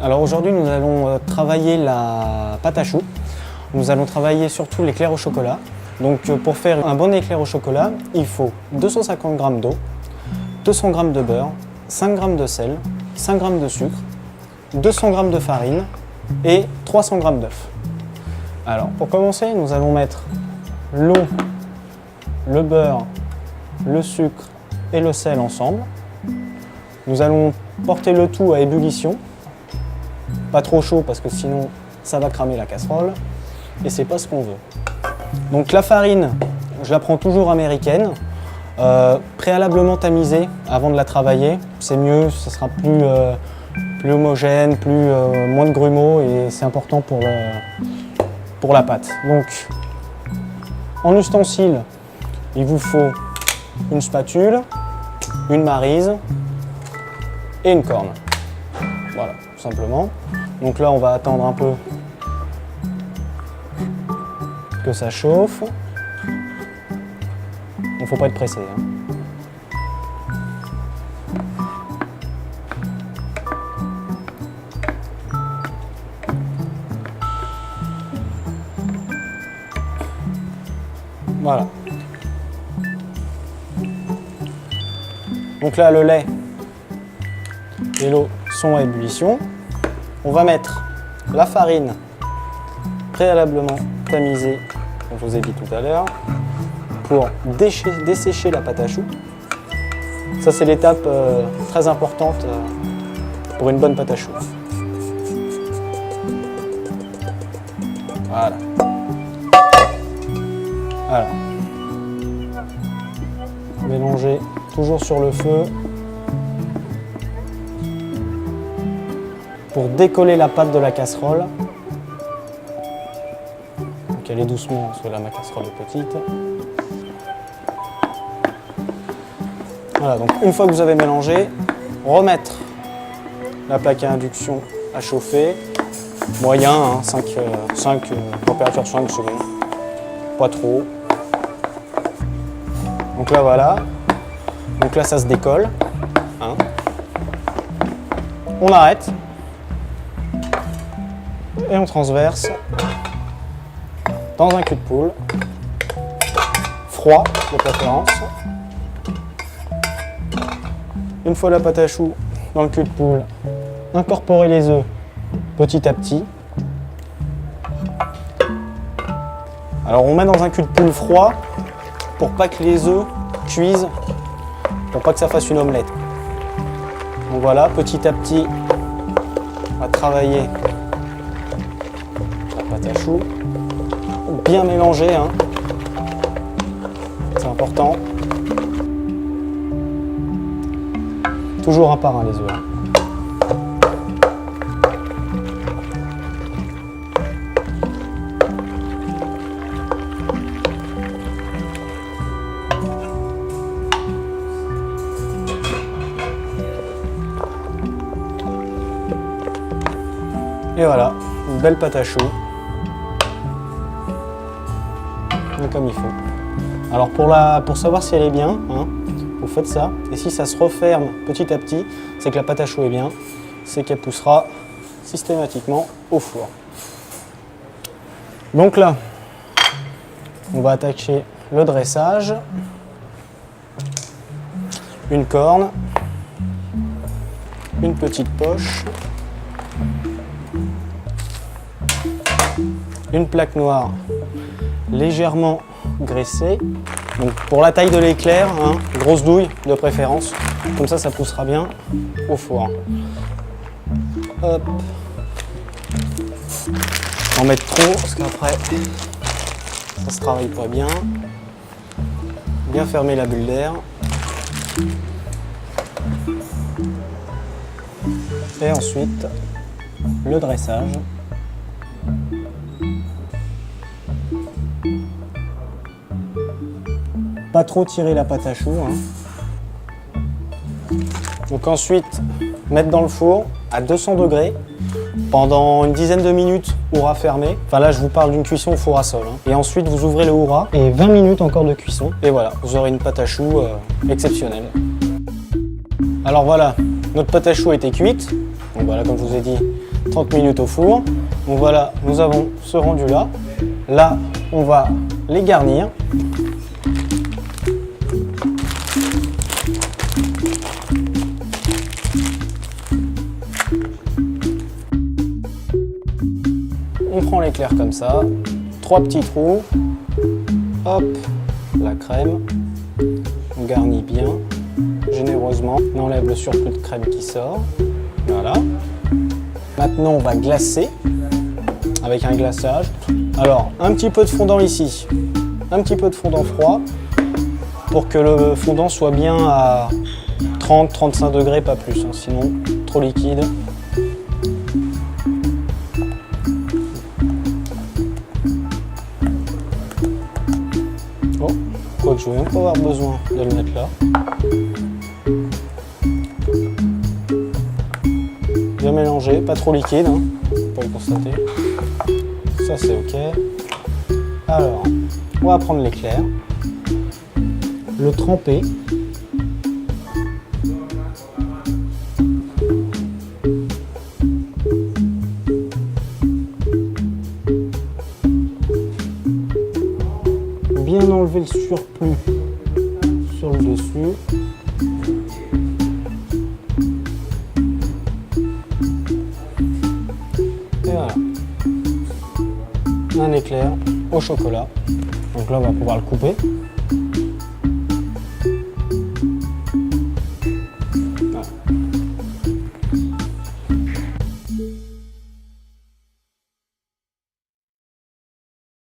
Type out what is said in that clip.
Alors aujourd'hui, nous allons travailler la pâte à choux. Nous allons travailler surtout l'éclair au chocolat. Donc pour faire un bon éclair au chocolat, il faut 250 g d'eau, 200 g de beurre, 5 g de sel, 5 g de sucre, 200 g de farine et 300 g d'œufs. Alors pour commencer, nous allons mettre l'eau, le beurre, le sucre et le sel ensemble. Nous allons porter le tout à ébullition. Pas trop chaud parce que sinon ça va cramer la casserole et c'est pas ce qu'on veut. Donc la farine, je la prends toujours américaine, préalablement tamisée avant de la travailler. C'est mieux, ça sera plus homogène, moins de grumeaux et c'est important pour la pâte. Donc en ustensile, il vous faut une spatule, une maryse et une corne. Voilà, tout simplement. Donc là, on va attendre un peu que ça chauffe. Il ne faut pas être pressé. Voilà. Donc là, le lait et l'eau sont à ébullition. On va mettre la farine préalablement tamisée, comme je vous ai dit tout à l'heure, pour dessécher la pâte à choux. Ça, c'est l'étape très importante pour une bonne pâte à choux. Voilà. Alors, mélanger toujours sur le feu pour décoller la pâte de la casserole. Donc allez doucement parce que là ma casserole est petite. Voilà, donc une fois que vous avez mélangé, remettre la plaque à induction à chauffer, moyen, température 5 secondes, pas trop. Donc là voilà, donc là ça se décolle. On arrête. Et on transverse dans un cul de poule, froid de préférence. Une fois la pâte à choux dans le cul de poule, incorporer les œufs petit à petit. Alors on met dans un cul de poule froid pour pas que les œufs cuisent, pour pas que ça fasse une omelette. Donc voilà, petit à petit, on va travailler pâte à choux, bien mélangé, c'est important. Toujours un par un les œufs. Et voilà, une belle pâte à choux. Comme il faut. Alors pour savoir si elle est bien, vous faites ça, et si ça se referme petit à petit, c'est que la pâte à choux est bien, c'est qu'elle poussera systématiquement au four. Donc là, on va attacher le dressage, une corne, une petite poche, une plaque noire légèrement graissée. Donc pour la taille de l'éclair, grosse douille de préférence, comme ça poussera bien au four. Hop. En mettre trop parce qu'après ça se travaille pas bien. Bien fermer la bulle d'air. Et ensuite le dressage. Pas trop tirer la pâte à choux. Donc ensuite, mettre dans le four à 200 degrés pendant une dizaine de minutes, hourat fermé. Enfin là, je vous parle d'une cuisson au four à sol. Et ensuite, vous ouvrez le hourat et 20 minutes encore de cuisson. Et voilà, vous aurez une pâte à choux exceptionnelle. Alors voilà, notre pâte à choux a été cuite. Donc voilà, comme je vous ai dit, 30 minutes au four. Donc voilà, nous avons ce rendu là. Là, on va les garnir. On prend l'éclair comme ça, 3 petits trous, hop, la crème, on garnit bien, généreusement, on enlève le surplus de crème qui sort, voilà. Maintenant on va glacer avec un glaçage. Alors un petit peu de fondant ici, un petit peu de fondant froid pour que le fondant soit bien à 30-35 degrés, pas plus, hein, sinon trop liquide. Quoique je vais même pas avoir besoin de le mettre là. Bien mélangé, pas trop liquide, hein, on peut le constater. Ça c'est ok. Alors, on va prendre l'éclair, le tremper. Bien enlever le surplus sur le dessus. Et voilà. Un éclair au chocolat. Donc là, on va pouvoir le couper.